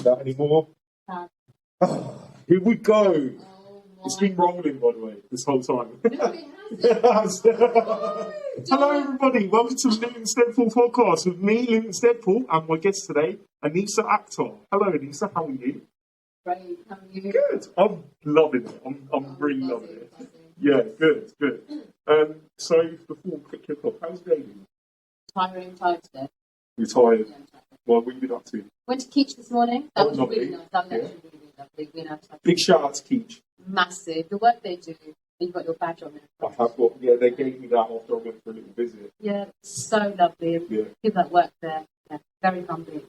That anymore? Here we go. It's been rolling, by the way, this whole time. No, it hasn't. Hello, everybody. Welcome to the Luton Steadpool podcast with me, Luton Steadpool, and my guest today, Anisah Akhtar. Hello, Anisah. How are you? Great. How are you? Good. I'm loving it. I'm really loving it. Yeah, good. So before we kick off, how's your day been? Tired today. You're tired? Yeah, Well, what have you been up to? went to Keach this morning. That was lovely. really nice. That was actually really lovely. We know, Big shout out to Keach. massive. The work they do. You've got your badge on it. I have got, yeah, they gave me that after I went for a little visit. Yeah, so lovely. And Yeah. people that work there, yeah, very humbling.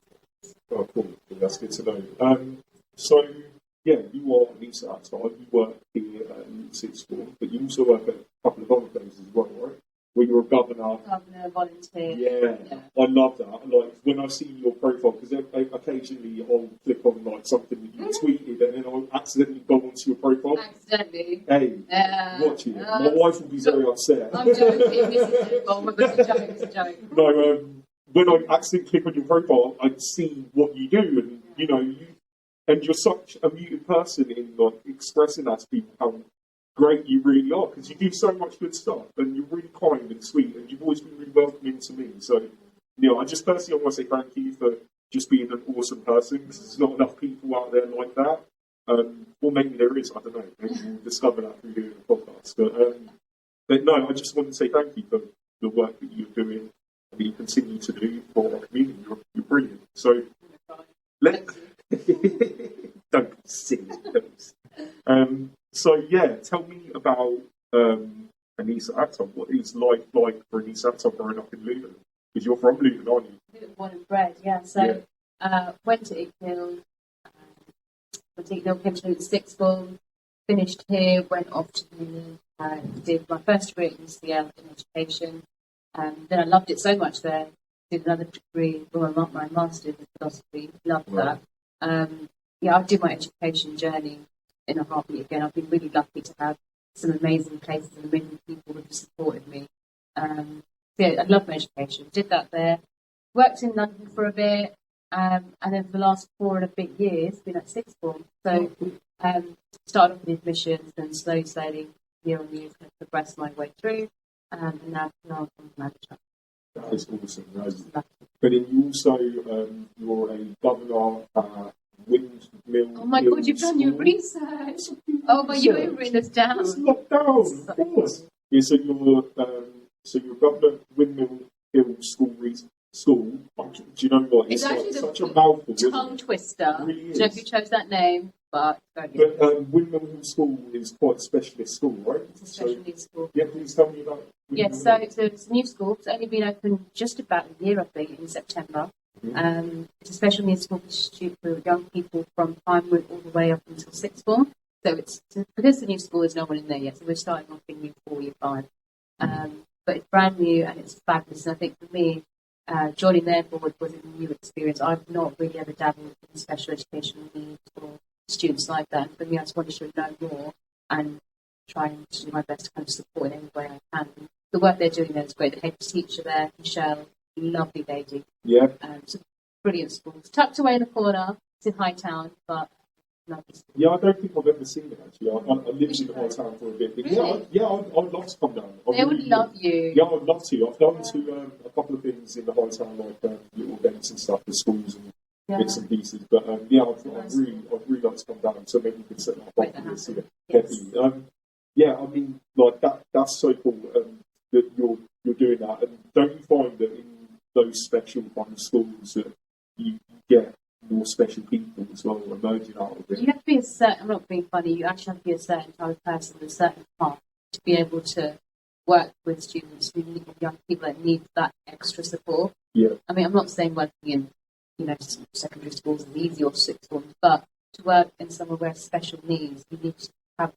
Oh, cool. That's good to know. So, yeah, you are Anisah Akhtar. You work here at Luton City School, but you also work at a couple of other places as well, right? Where you're a governor. Governor, volunteer. Yeah, I love that. Like, when I see your profile, because occasionally I'll click on, like, something that you tweeted, and then I'll accidentally go onto your profile. Accidentally. Hey, watch it. My wife will be very upset. I'm joking. It's a joke. No, when I accidentally click on your profile, I see what you do, and you know, and you're such a muted person in like expressing that to people how great you really are, because you do so much good stuff, and you're really kind and sweet, and you've always been really welcoming to me. So, you know, I just personally want to say thank you for just being an awesome person, because there's not enough people out there like that. Or maybe there is, I don't know. Maybe we'll discover that through doing the podcast. But no, I just want to say thank you for the work that you're doing and that you continue to do for our community. You're brilliant. So, don't be silly. So, yeah, tell me about Anisah Akhtar. What is life like for Anisah Akhtar growing up in Luton? Because you're from Luton, aren't you? Born and bred, yeah. So, went to Icknield. Came to Luton Sixth Form, finished here, went off to uni, did my first degree at UCL in education. Then I loved it so much there. Did another degree, my master's in philosophy. Loved that. I did my education journey in a heartbeat again. I've been really lucky to have some amazing places and amazing people who have supported me. I love my education. Did that there. Worked in London for a bit. And then for the last 4.5 years, been at sixth form. So started off with admissions and slowly, year on year, kind of progressed my way through. And now I'm manager. That is awesome. But then you also, you're a governor at Windmill Oh my Hill God, you've done School. your research. Oh, but you ain't written this down. It's locked down, of course. Yeah, so you're governor at Windmill Hill School. Do you know what? It's actually such a mouthful. Tongue twister. It really I don't know if you chose that name, but Windmill Hill School is quite a specialist school, right? it's a special needs school. Yeah, please tell me about Windmill Yes, so Hill. it's a new school. It's only been open just about a year, I think, in September. Mm-hmm. It's a special needs school for young people from primary all the way up until sixth form. So because the new school, there's no one in there yet, so we're starting off in year 4, year 5. But it's brand new and it's fabulous. And I think for me, joining their board was a new experience. I've not really ever dabbled in special educational needs or students like that. And for me, I just wanted to know more and trying to do my best to kind of support in any way I can. And the work they're doing there is great. The head teacher there, Michelle, lovely lady. Yeah. It's a brilliant school. It's tucked away in the corner. It's in Hightown, but lovely school. Yeah, I don't think I've ever seen it actually. I lived in the whole town for a bit. But Really? I'd love to come down. They would love you. Yeah, I'd love to. I've gone to a couple of things in the high town, like little events and stuff with schools and bits and pieces. But I'd really like to come down. So maybe we could set that up after this. Definitely. I mean, like that's so cool that you're doing that. And don't you find that in those special kind of schools that you get more special people as well emerging out of it? You have to be I'm not being funny, you actually have to be a certain type of person, a certain path to be able to work with students who need young people that need that extra support. Yeah. I mean, I'm not saying working in, secondary schools is easy or sixth forms, but to work in somewhere where special needs, you need to have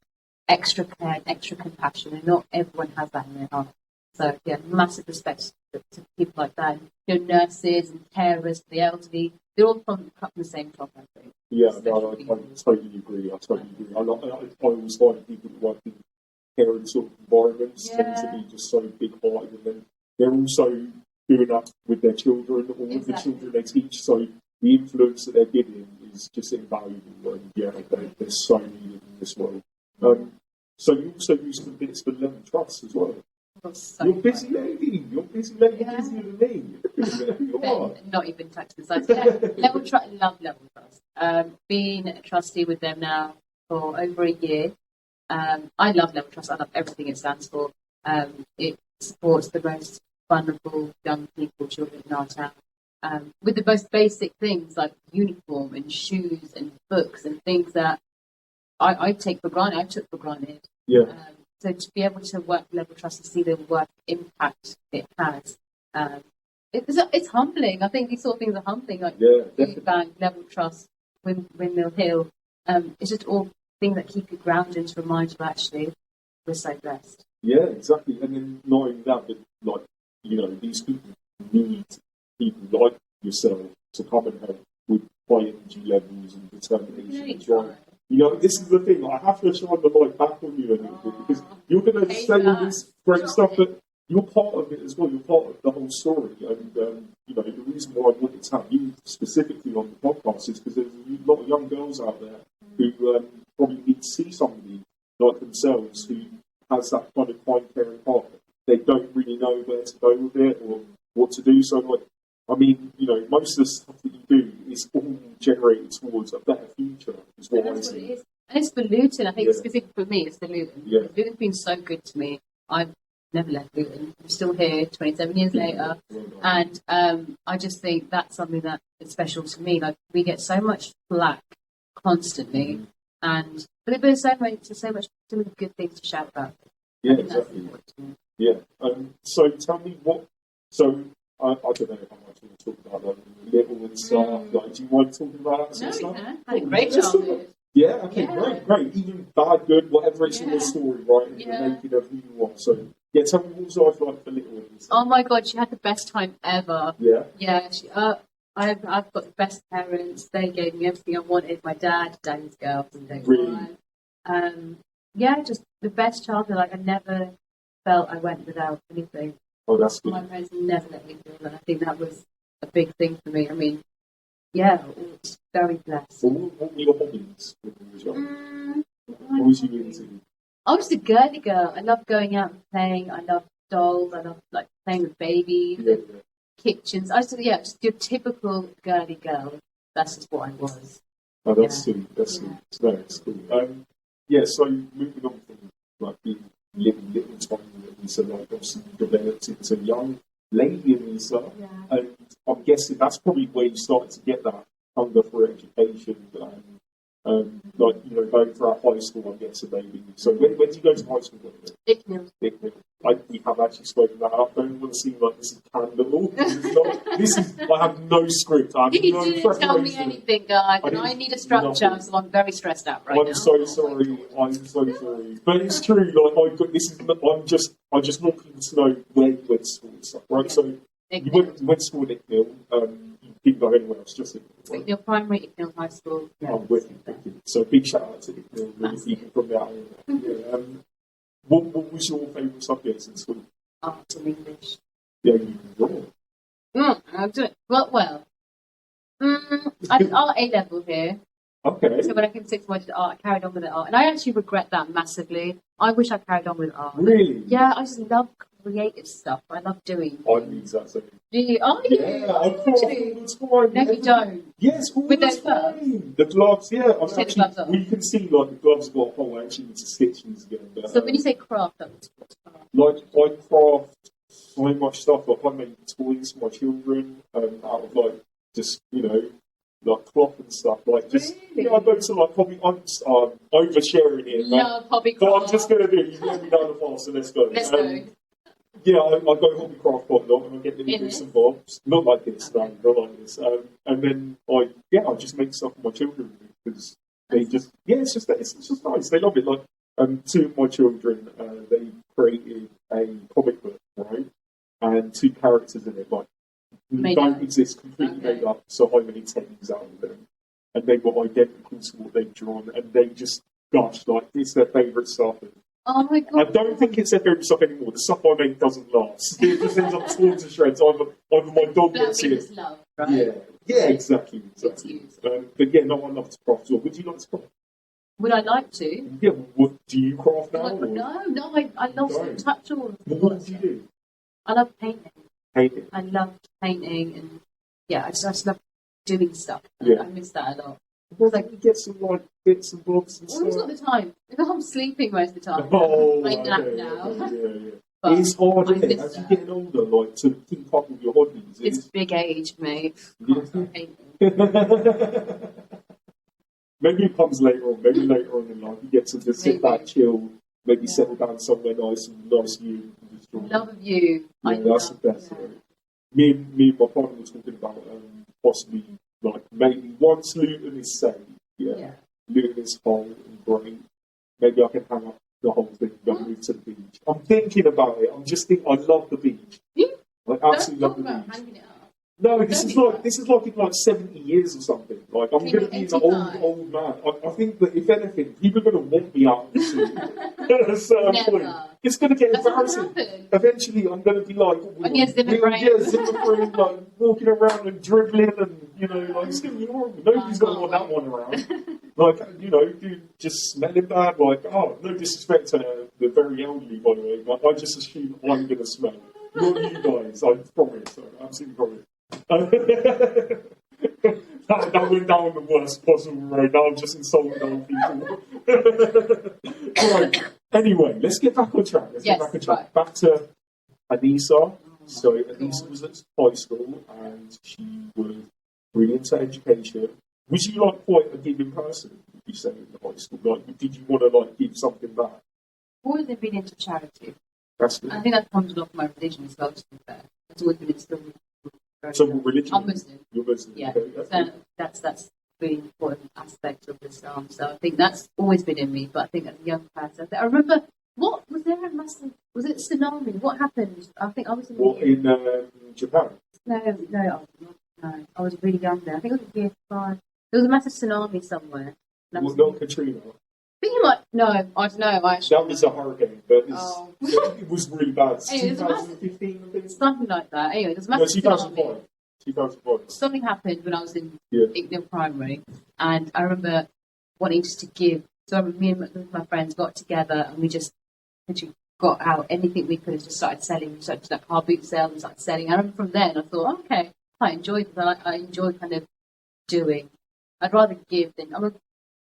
extra care and extra compassion, and not everyone has that in their heart. So, massive respect to people like that. Nurses and carers, the elderly, they're all from the same top, I think. Yeah, no, I totally agree. I always find people who work in care sort of environments tend to be just so big-hearted, and then they're also doing that with their children or with the children they teach. So the influence that they're giving is just invaluable, and yeah, they're so needed in this world. So you also do some bits for Level Trust as well. So You're busy lady. You're busy lady, Yeah. busier than me. You are. Not even touched the sides. Yeah, love Level Trust. Been a trustee with them now for over a year. I love Level Trust. I love everything it stands for. It supports the most vulnerable young people, children in our town, with the most basic things like uniform and shoes and books and things that I take for granted. I took for granted. Yeah. So to be able to work with Level Trust and see the work impact it has, it's humbling. I think these sort of things are humbling. Like Food Bank, Level Trust, Windmill Hill. It's just all things that keep you grounded and to remind you actually we're so blessed. Yeah, exactly. And then knowing that, like, you know, these people need people like yourself to come and help with high energy levels and determination and drive. You know, this is the thing. I have to shine the light back on you a little bit, because you're going to say all this great stuff, but you're part of it as well. You're part of the whole story. And, you know, the reason why I wanted to have you specifically on the podcast is because there's a lot of young girls out there who probably need to see somebody like themselves who has that kind of kind, caring heart. They don't really know where to go with it or what to do. So, like, I mean, you know, most of the stuff that you do is all generated towards a better future, is what I see. It is. And it's for Luton. I think specifically for me, it's for Luton. Yeah. Luton's been so good to me. I've never left Luton. I'm still here 27 years later. And I just think that's something that is special to me. Like, we get so much flack constantly. But there's so much good things to shout about. Yeah, exactly. Yeah. So tell me what. So I don't know how much you want to talk about like little and stuff. Like, do you mind talking about that sort of stuff? I had a great childhood. Yeah. Okay. Great. Even bad, good, whatever. It's your story, right? And you're making of who you are. So yeah, tell me what was life like for little ones. Oh my God, she had the best time ever. Yeah. Yeah. I've got the best parents. They gave me everything I wanted. My daddy's girl from day one. Just the best childhood. Like, I never felt I went without anything. Oh, that's good. My parents never let me feel that. I think that was a big thing for me. I mean, yeah, it's very blessed. So what were your hobbies when you was young? What was you into? I was a girly girl. I loved going out and playing. I loved dolls. I loved like playing with babies and kitchens. Just your typical girly girl. That's just what I was. Oh, that's sweet. That's sweet. No, it's cool. So moving on from like being little tiny Anisah, like obviously you developed into young lady Anisah, and I'm guessing that's probably where you started to get that hunger for education, like, you know, going throughout high school, I'm guessing maybe. So when did you go to high school? Icknield. We have actually spoken about that. I don't want to seem like this is candle. I have no script. I have You no didn't tell me anything, guys, and I need a structure, so I'm very stressed out right now. I'm so sorry. But it's true. Like, I just want people to know where you went to school and stuff, right? So you went to school at Icknield. You didn't go anywhere else, just Icknield. Icknield Primary, Icknield High School. Yeah. I'm with you. So big shout out to Icknield, really, people from the area. What was your favourite subjects in school? Art and English. Yeah, you draw. I'll do it. I did art A-level here. Okay. So when I came to sixth form, I did art. I carried on with the art. And I actually regret that massively. I wish I carried on with art. Really? Yeah, I just love creative stuff. I love doing. I need that same. Do you? Oh, yeah. I craft all the time. No, you don't. Yes, all with the those gloves. The gloves, yeah. Take the gloves off. We can see like the gloves got a hole. I actually need to stitch these again. But, so when you say craft, that's what's craft? Like, I craft so much stuff. Like, I make toys for my children out of like just, you know, like cloth and stuff. Like, just really? I go to like hobby. I'm oversharing here. Love hobby craft. But I'm just gonna do it. You've let me down the path, so let's go. Let's go. Yeah, I go hobby craft quite a lot, and I get little bits and bobs. Not like this, no, not like this. And then I just make stuff for my children because they just, it's just nice. They love it. Like, two of my children, they created a comic book, right? And two characters in it, like, don't exist, completely made up. So I made techniques out of them, and they were identical to what they'd drawn, and they just, gosh, like, it's their favourite stuff. And Oh my I god. don't think it's ever stuff anymore. The stuff I make doesn't last. It just ends up torn to shreds. Either my dog That gets it. means love, right? Yeah, exactly. It's used. But yeah, no, I love to craft as well. Would you like to craft? Would I like to? Yeah, what do you craft now? No, I lost touch all of the What do you do? I love painting. Painting. I love painting and I just love doing stuff. Yeah. I miss that a lot. Well, like you get some like bits and bobs and Always stuff. not the time. Because I'm sleeping most of the time. Oh, I nap okay, now. Yeah. But It's hard, I isn't it? miss As that. you get older, like to keep up with your hobbies. It's big age, mate. Yeah. Can't stop painting. Maybe it comes later on. Maybe later on in life you get to just sit back, chill, maybe settle down somewhere nice and nice view. Love of you. Yeah, that's the best. Yeah. Right? Me and my partner were talking about possibly like maybe once Luton is safe. Yeah. Luton is whole and great. Maybe I can hang up the whole thing and move to the beach. I'm thinking about it. I'm just thinking. I love the beach. I absolutely love the beach. Hanging it up. No, this is like in like 70 years or something. Like I'm going to be an old man. I think that if anything, people are going to want me out at a certain point. It's going to get embarrassing. Eventually, I'm going to be like, Zimmer like walking around and dribbling, and like it's going to be horrible. Nobody's going to want that one around. Like dude, just smelling bad. Like, oh, no disrespect to the very elderly, by the way. But I just assume I'm going to smell. Not you guys. I promise. I absolutely promise. that went down the worst possible road. Now I'm just insulting old people. Right. Anyway, let's get back on track. Right. Back to Anisah. So Anisah was at high school and she was really into education. Was you like quite a giving person, would you say, in the high school? Like, did you want to like give something back? Always been into charity. That's good. I think that comes along my religion as well, to be fair. It's always been instilled. So what religion? I'm Muslim. You're Muslim. Yeah, Okay, that's really important aspect of Islam. So I think that's always been in me. But I think as a young person, I remember what was there a massive? Was it tsunami? What happened? I think I was in Japan. No. I was really young then. I think it was year 5. There was a massive tsunami somewhere. Was not Katrina? No, I don't know. That was a hurricane, but it was really bad. Anyway, 2015, I think. Something like that. Anyway, there's a massive 2005. 2005. Something happened when I was in Windmill Primary, and I remember wanting just to give. So me and my friends got together, and we just literally got out anything we could and just started selling. We started like car boot sales and started selling. I remember from then I thought, okay, I enjoyed it. I enjoy kind of doing. I'd rather give than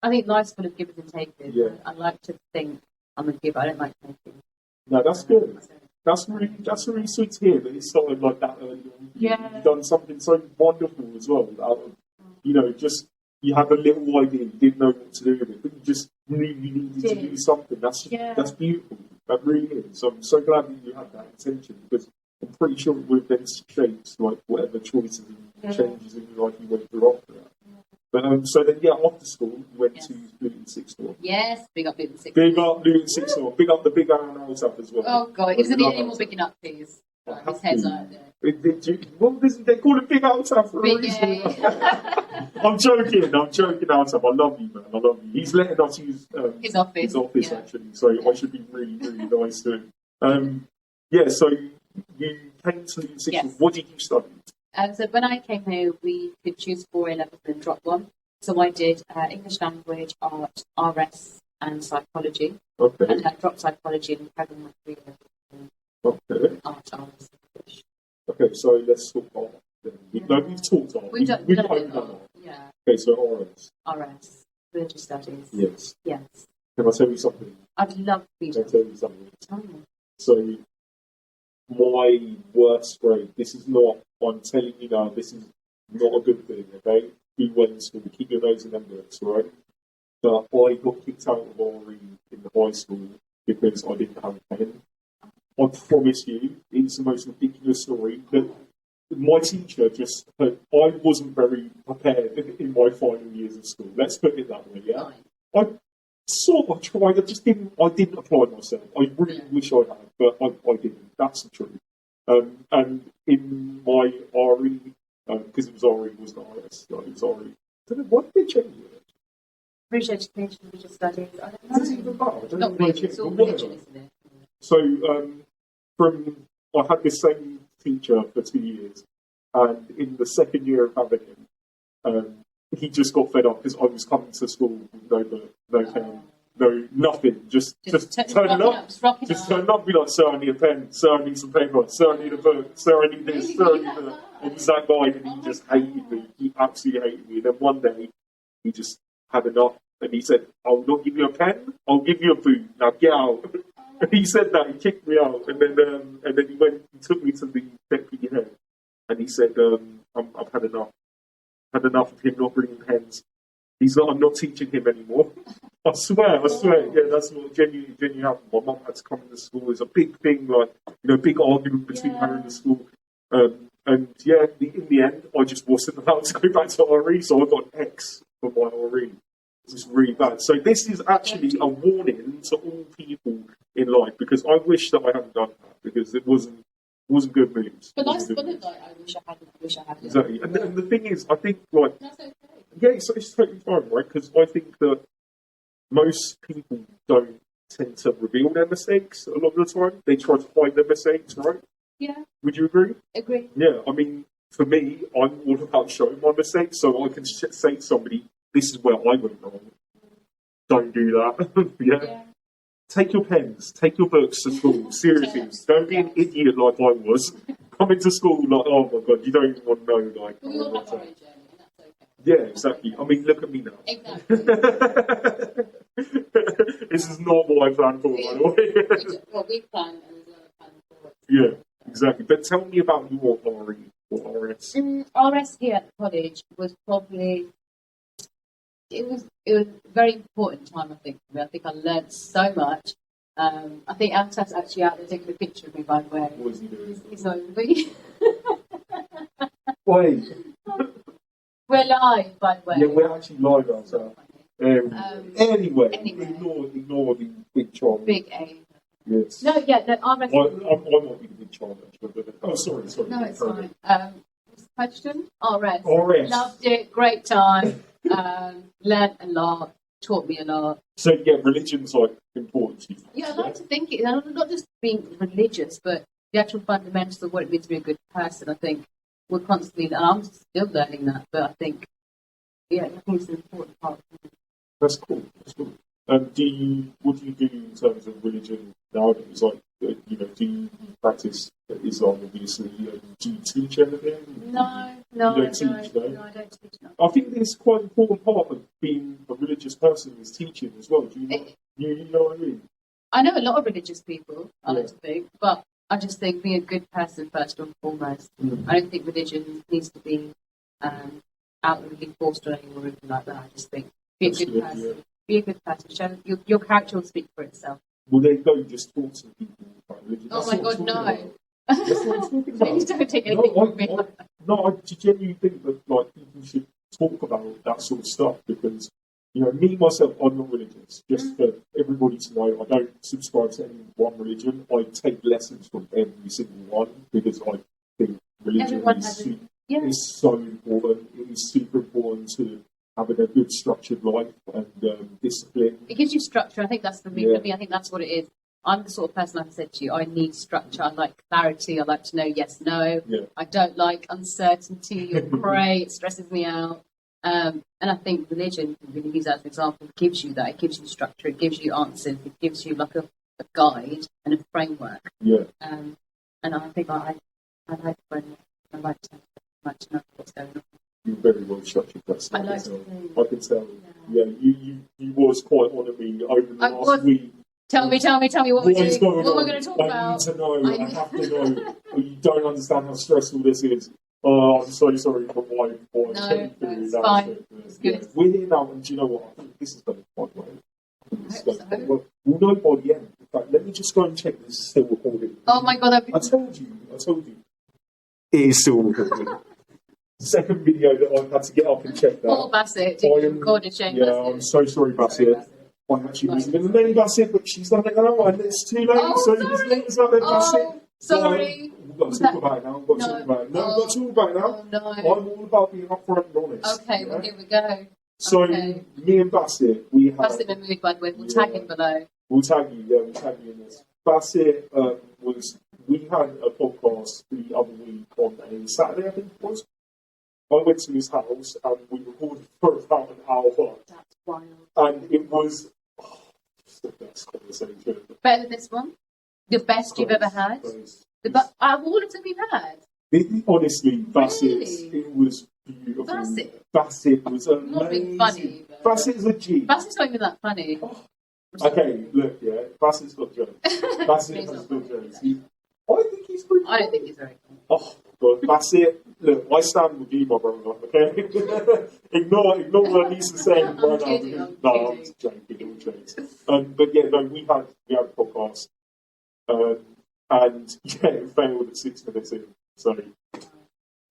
I think life's full of givers and takers. Yeah. I like to think I'm a giver. I don't like taking. No, that's good. That's really sweet to hear that it started like that early on. Yeah. You've done something so wonderful as well. Out of, just you had a little idea, you didn't know what to do with it, but you just knew you needed to do something. That's beautiful. That really is. So I'm so glad that you had that intention, because I'm pretty sure it would have then shaped like whatever choices and changes in your life you went through after that. But so then, after school, you went to Luton Sixth Form. Yes, big up Luton Sixth Form. Big up Luton Sixth Form. Big up the big Aaron Altaf as well. Oh, God. Isn't he any more bigging up, please? His head's out there. They call it Big Altaf for a reason. I'm joking, Altaf. I love you, man. I love you. He's letting us use his office, actually. So I should be really, really nice to him. So you came to Luton Sixth Form. What did you study? So when I came here, we could choose 4 A-levels and drop 1. So I did English language, art, RS, and psychology. Okay. And I dropped psychology and carried on my 3 levels. Okay. Art, RS, English. Okay, so let's talk art. We've talked art. We've done art. Yeah. Okay, so RS. RS, religious studies. Yes. Yes. Can I tell you something? I'd love to be. Can I tell you something? Tell me. So my worst grade, this is not, I'm telling you now, this is not a good thing, okay? Do well in school, keep your nose in them books, right? But I got kicked out of RE in the high school because I didn't have a pen. I promise you, it's the most ridiculous story. That my teacher I wasn't very prepared in my final years of school. Let's put it that way, yeah? I sort of tried, I didn't apply myself. I really wish I had, but I didn't. That's the truth. And in my RE, because it was RE, it was not RS, it was RE. I don't know, why did they change it? British education, religious studies. I don't Does it know. even matter? I don't Not know. really. It's all religion, isn't it? So, I had this same teacher for 2 years, and in the second year of having him, he just got fed up because I was coming to school with no book, no pen, no nothing, just turning up. Just turning up, be like, sir, I need a pen, sir, I need some paper, sir, I need a book, sir, I need this, sir, I need that. It was that guy, and he just hated me. He absolutely hated me. And then one day, he just had enough, and he said, I'll not give you a pen, I'll give you a boot, now get out. And he said that, he kicked me out, and then he took me to the deputy head, and he said, I've had enough. Had enough of him not bringing pens. He's like, I'm not teaching him anymore. I swear. Yeah, that's what genuinely happened. My mum had to come into school. It's a big thing, like, big argument between her and the school. And yeah, in the end, I just wasn't allowed to go back to RE, so I got an X for my RE. It was really bad. So this is actually a warning to all people in life, because I wish that I hadn't done that, because it wasn't good moves. But life's full of, like, I wish I hadn't. Exactly. And the thing is, I think, like, That's okay. yeah, it's totally fine, right? Because I think that most people don't tend to reveal their mistakes a lot of the time. They try to hide their mistakes, right? Yeah. Would you agree? Agree. Yeah, I mean, for me, I'm all about showing my mistakes, so I can say to somebody, this is where I went wrong. Don't do that. Yeah. Take your pens, take your books to school. Seriously, don't be an idiot like I was. Come into school like, oh my god, you don't even want to know. Like, we all have our own journey, and that's okay. yeah, exactly. I mean, look at me now. Exactly. This is not what I planned for, by the way. Well, we plan, and there's another plan for it. Yeah, exactly. But tell me about your RE or RS. RS here at the college was probably. It was a very important time, I think, for me. I think I learned so much. I think Anta's actually out there taking a picture of me, by the way. What is he doing? He's over me. Wait. We're live, by the way. Yeah, we're actually live ourselves. Anyway, ignore the big charm. Big A. Yes. No, yeah, no, RS. I might be the big charm, actually. But, sorry. No, it's fine. What's the question? RS. RS. Loved it. Great time. Learned a lot. Taught me a lot. So, yeah, religion's, like, important to you. Yeah, I like to think it. Not just being religious, but the actual fundamentals of what it means to be a good person. I think we're constantly, and I'm still learning that, but I think, yeah, I think it's an important part. That's cool. What do you do in terms of religion nowadays? Like, do you practice Islam, obviously? Do you teach anything? No, I don't teach. No. I think it's quite an important part of being a religious person is teaching as well. Do you know what I mean? I know a lot of religious people, I like to think, but I just think be a good person first and foremost. I don't think religion needs to be outwardly forced on anyone or anything like that. I just think be a good person. Yeah. Be a good person. Show your character will speak for itself. Well, there you go. Just talk to people about religion. Oh my God, no! That's what I'm talking about. Please don't take anything from me. I genuinely think that like people should talk about that sort of stuff because me myself, I'm not religious. Just for everybody to know, I don't subscribe to any one religion. I take lessons from every single one because I think religion is so important. It is super important to having a good structured life and discipline. It gives you structure. I think that's for me. For me, I think that's what it is. I'm the sort of person, like I said to you, I need structure. I like clarity. I like to know yes, no. Yeah. I don't like uncertainty or grey. It stresses me out. And I think religion, really use that as an example, gives you that. It gives you structure. It gives you answers. It gives you like a guide and a framework. Yeah. And I think I like when I like to know what's going on. You're very well structured person. I like I can tell. Yeah, you was quite on me over the last week. Tell me what we're doing. What we're going to talk about. I need to know. I have to know. You don't understand how stressful this is. Oh, I'm so sorry for why no, it's fine. It's good. Yeah. We're here now, and do you know what? I think this is going to be quite well. We'll know by the end. In fact, let me just go and check this is still recording. Oh my God! I told you. It is still recording. Second video that I've had to get up and check that. Poor Bassett, did you record a shame? Yeah, I'm so sorry, Bassett. I'm actually losing the name, Bassett, but she's done it now, and it's too late, so his name's not there, Bassett. Sorry. We've got to talk about it now. We've got to talk about it now. I'm all about being upfront and honest. Okay, well, here we go. So Okay. me and Bassett, we had. Bassett Mahmood, by the way, we'll tag him below. We'll tag you. Yeah, we'll tag you in this. Bassett was. We had a podcast the other week on a Saturday, I think it was. I went to his house and we recorded for about an hour. That's wild. And it was just the best conversation. Better than this one? The best you've ever had? Out of all of them we've had? Honestly, Bassett, Really? it was beautiful. Bassett was not amazing. being funny. But Bassett's a G. Bassett's not even that funny. Oh. Okay, look, yeah, Bassett's got jokes. Bassett He's has not got funny. jokes. I think he's pretty I don't think he's very funny. Oh, God, Bassett, look, I stand with you, my brother, okay? ignore what Anisah's saying right now. kidding, I'm No, I'm kidding. joking, all jokes. But yeah, no, we had a podcast, and yeah, it failed at 6 minutes in. So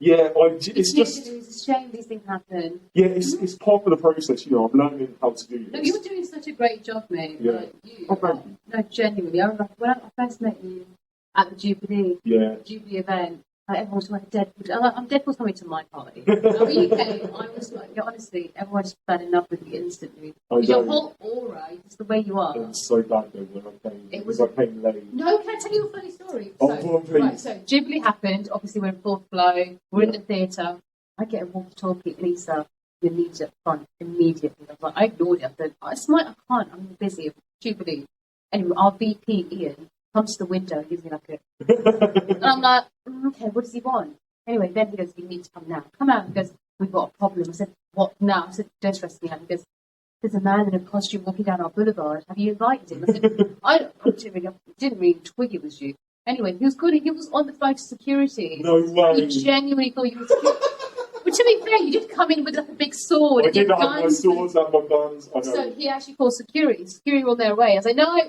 yeah, it's just It's a shame these things happen. yeah, it's part of the process. You know, I'm learning how to do this. No, you're doing such a great job, mate. Yeah. Like, you, Oh, thank you. no, genuinely. I remember when I first met you at the Jubilee event. Like, everyone was like, Deadpool. I'm Deadpool's coming to my party. When you came, I was like, honestly, everyone just fell in love with you instantly. Because your whole aura, just the way you are. It was so bad though when I came. It was. I came late. No, can I tell you a funny story? Oh, go on, please. Right, so Jubilee happened. Obviously, we're in fourth flow. We're in the theatre. I get a walkie-talkie. Anisah, you need to front immediately. I was like, I ignored it. I said, I smart. I can't. I'm busy. Jubilee. Anyway, our VP Ian comes to the window and gives me like a. And I'm like, okay, what does he want? Anyway, then he goes, you need to come now. Come out. He goes, we've got a problem. I said, what now? I said, don't stress me out. He goes, there's a man in a costume walking down our boulevard. Have you invited him? I said, I didn't really twig it was you. Anyway, he was good. He was on the phone to security. No way. He genuinely thought you were. But to be fair, you did come in with like a big sword. I and your did have my guns. swords and my guns. I know. So he actually called security. Security were on their way. I was like, no,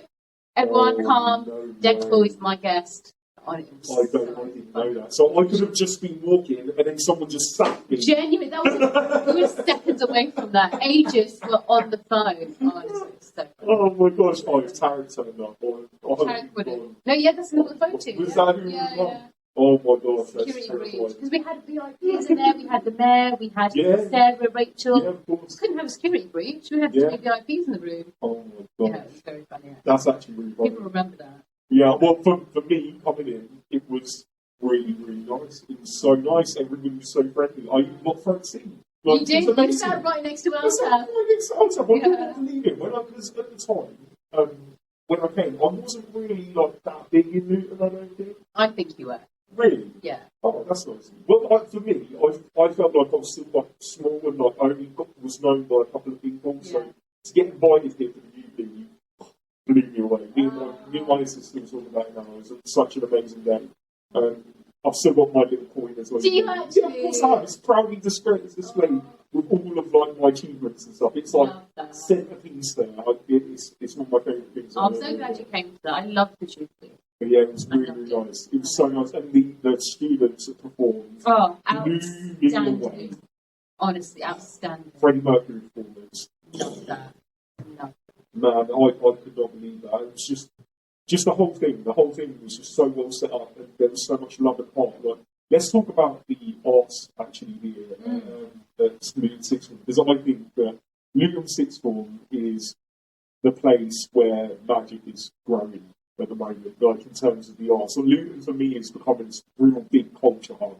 everyone calm. No, Deadpool is my guest. I didn't know that. So I could have just been walking and then someone just sat me. Genuine. That was we were seconds away from that. Ages were on the phone. Honestly, so Oh my gosh, Tarek turned up. Tarek wouldn't. No, yeah, that's who on the phone to. Was that who yeah, was yeah. Oh my gosh, that's Security terrible. because we had VIPs in there. We had the mayor. We had Yeah. Sarah, Rachel. Yeah, of course. Couldn't have a security breach. We had Yeah. 3 VIPs in the room. Oh my god. Yeah, it was very funny. That's actually really funny. People remember that. Yeah, well, for me, coming in, it was really, really nice. It was so nice. Everybody was so friendly. I even got front seat. You did? You sat right next to I sat Elsa. right next to Elsa. I Yeah. couldn't believe it. Because at the time, when I came, I wasn't really like that big in Luton, I don't think. I think you were. Really? Yeah. Oh, that's nice. Well, for me, I felt like I was still like small and like I only was known by a couple of people. So Yeah. to get invited here for the UP blew me away. Me and my sister was talking about it now. It was such an amazing day. I've still got my little coin as well. Do you Yeah, actually? of course I have. It's proudly displayed with all of like my achievements and stuff. It's like Love that. centerpiece there. It's one of my favourite things. I'm so glad you came to that. I love the Jubilee. But yeah, it was really, really nice. It was so nice. And the students that performed. Oh, blew me away. outstanding. Honestly, outstanding. Freddie Mercury performance. Love that. Love Man, I could not believe that. It was just the whole thing. The whole thing was just so well set up, and there was so much love and heart. Like, let's talk about the arts actually here at Luton Sixth Form, because I think that Luton Sixth Form is the place where magic is growing at the moment, like in terms of the arts. So Luton for me is becoming this real big culture hub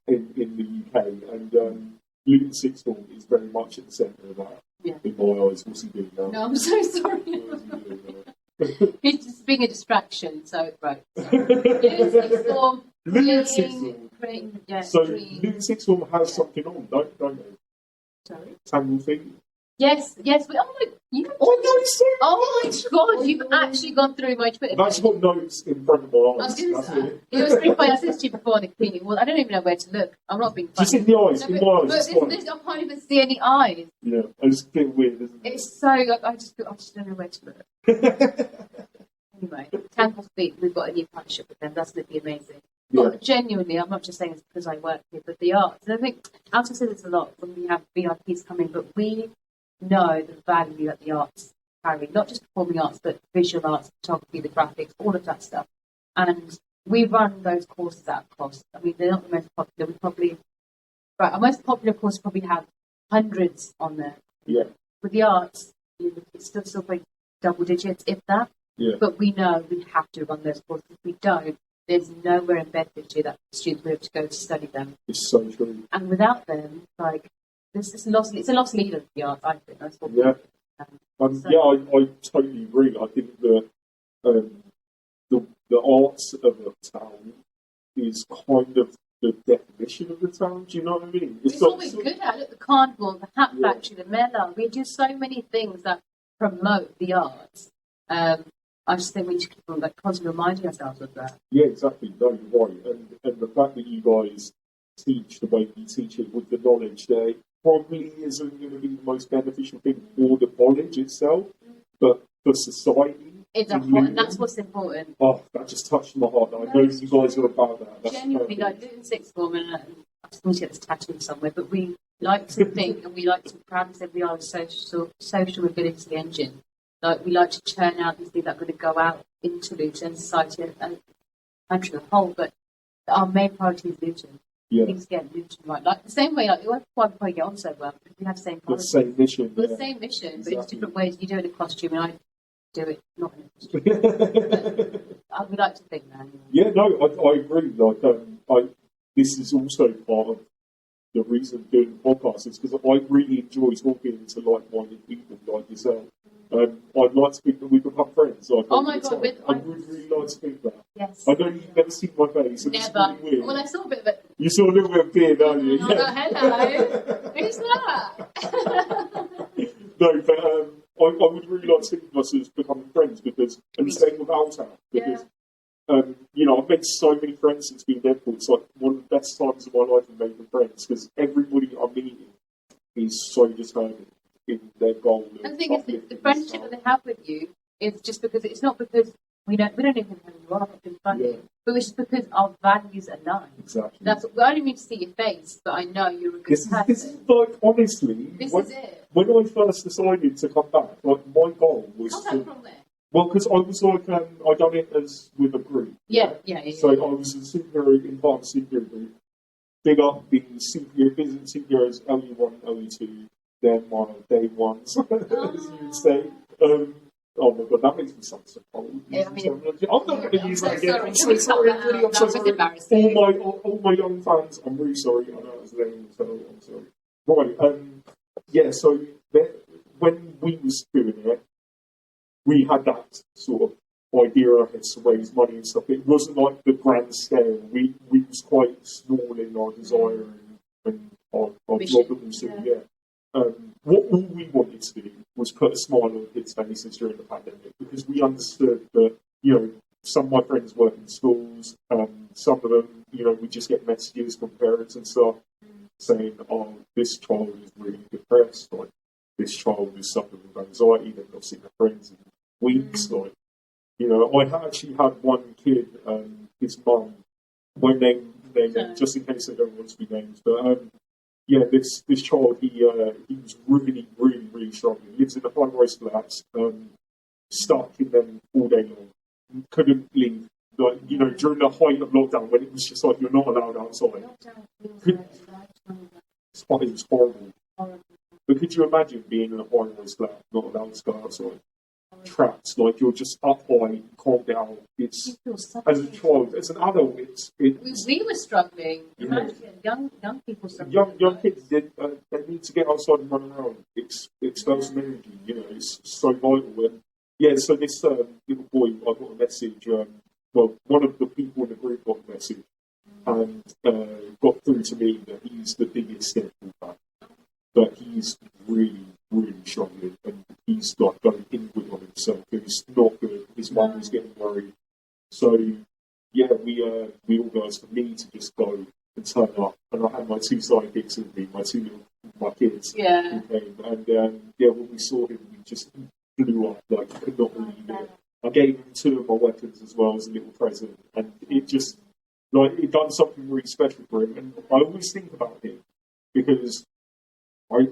in the UK, and Luton Sixth Form is very much at the centre of that. Yeah. In my eyes, what's he doing now? No, I'm so sorry. What is he doing now? It's just being a distraction, so right. Luton Sixth Form, Luton Sixth Form. creating yeah, So dreams. Luton Sixth Form has something on, don't they? Sorry. Tangle thing. Yes. Oh my, you. Oh no, it's so Oh my much. God! You've actually gone through my Twitter. I've actually got notes in front of my I was eyes. going to That's say, it. it was pretty funny. I said to you before the cleaning. Well, I don't even know where to look. I'm not being funny. Just in the eyes, in my eyes. But it's fine. I can't even see any eyes. Yeah, it's a bit weird, isn't it? It's so, like, I just don't know where to look. Anyway, Tangle Feet, we've got a new partnership with them. That's going to be amazing. Yeah. But genuinely, I'm not just saying it's because I work here, but the arts. And I think, Alton says this a lot when we have VIPs coming, but we know the value that the arts carry, not just performing arts, but visual arts, photography, the graphics, all of that stuff. And we run those courses at a cost. I mean, they're not the most popular. Our most popular course probably have hundreds on there. Yeah. With the arts, it's still very double digits, if that. Yeah. But we know we have to run those courses. If we don't, there's nowhere embedded to that students will be able to go to study them. It's so true. And without them, like, it's a lost leader of the arts, I think. That's what Yeah. I totally agree. I think the arts of a town is kind of the definition of the town. Do you know what I mean? It's what we're good at. Look, the carnival, the hat factory, the Mela. We do so many things that promote the arts. I just think we should keep on constantly reminding ourselves of that. Yeah, exactly. No, you're right. And the fact that you guys teach the way you teach it with the knowledge there, it probably isn't going to be the most beneficial thing for the college itself, but for society. And that's what's important. Oh, that just touched my heart. I know you guys are about that. That's genuinely, like Luton Sixth Form, and I just need to get this tattooed somewhere, but we like to think and we like to proudly say we are a social mobility engine. Like, we like to churn out these things that are going to go out into Luton, society, and country as a whole, but our main priority is Luton. Yeah. Things get Luton right. Like, the same way, like, why we probably get on so well, because we have the same policy. The same mission. The same mission, exactly. But it's different ways. You do it in a costume, and I do it not in a costume. But we like to think that. Anyway. Yeah, no, I agree. Like, this is also part of the reason doing the podcast is because I really enjoy talking to like-minded people like yourself. I'd like to think that we become friends. Like, oh my God, I would really like to think that. Yes. I know you've never seen my face. Never. It's really weird. Well, I saw a bit of it. You saw a little bit of beard, earlier. Oh, yeah. Hello. Who's that? No, but I would really like to think of us as becoming friends because, and the same with Alta, because I've made so many friends since being Deadpool. It's like one of the best times of my life of making friends because everybody I'm meeting is so determined in their goal. And the thing is, the friendship that they have with you is just because it's not because we don't even know who you are, it's funny, but it's just because our values align. Exactly. That's I don't mean to see your face, but I know you're a good person. This is like, honestly, this is it. When I first decided to come back, like, my goal was from where? Well, because I was like, I done it as with a group. Yeah. So I was a superhero in part of the superhero group. Big up the superheroes LE1, LE2, they're my day ones, as you would say. Oh my God, that makes me sound so old. Yeah, I mean, I'm not going to use that again. I'm so sorry. sorry. I'm so sorry. All my young fans, I'm really sorry. I know it's lame, so I'm sorry. Right, so when we was doing it, we had that sort of idea in our heads to raise money and stuff. It wasn't like the grand scale. We was quite small in our desire and our job that we said, what all we wanted to do was put a smile on kids' faces during the pandemic because we understood that, some of my friends work in schools, some of them, we just get messages from parents and stuff saying, oh, this child is really depressed, like, this child is suffering with anxiety, they've not seen their friends in weeks, like, I actually had one kid, his mum, won't name just in case they don't want to be named, but this child, he was really, really, really struggling. He lives in a high-rise flats, stuck in them all day long, couldn't leave. Like, during the height of lockdown, when it was just like you're not allowed outside. It was horrible. But could you imagine being in a high-rise flat, not allowed to go outside? Trapped, like you're just up high, you can't get out. It's as a child, as an adult, we were struggling. Young people struggling. Young kids, they need to get outside and run around. It's expels energy, it's so vital. And so this little boy, I got a message. One of the people in the group got a message and got through to me that he's the biggest Deadpool fan. But he's really, really struggling, and he's like going inward on himself. It's not good. His mum was getting worried. So we organised for me to just go and turn up, and I had my two sidekicks with me, my kids. Yeah. Who came, and when we saw him, we just blew up. Like, could not believe it. I gave him two of my weapons as well as a little present, and it just it done something really special for him. And I always think about him because I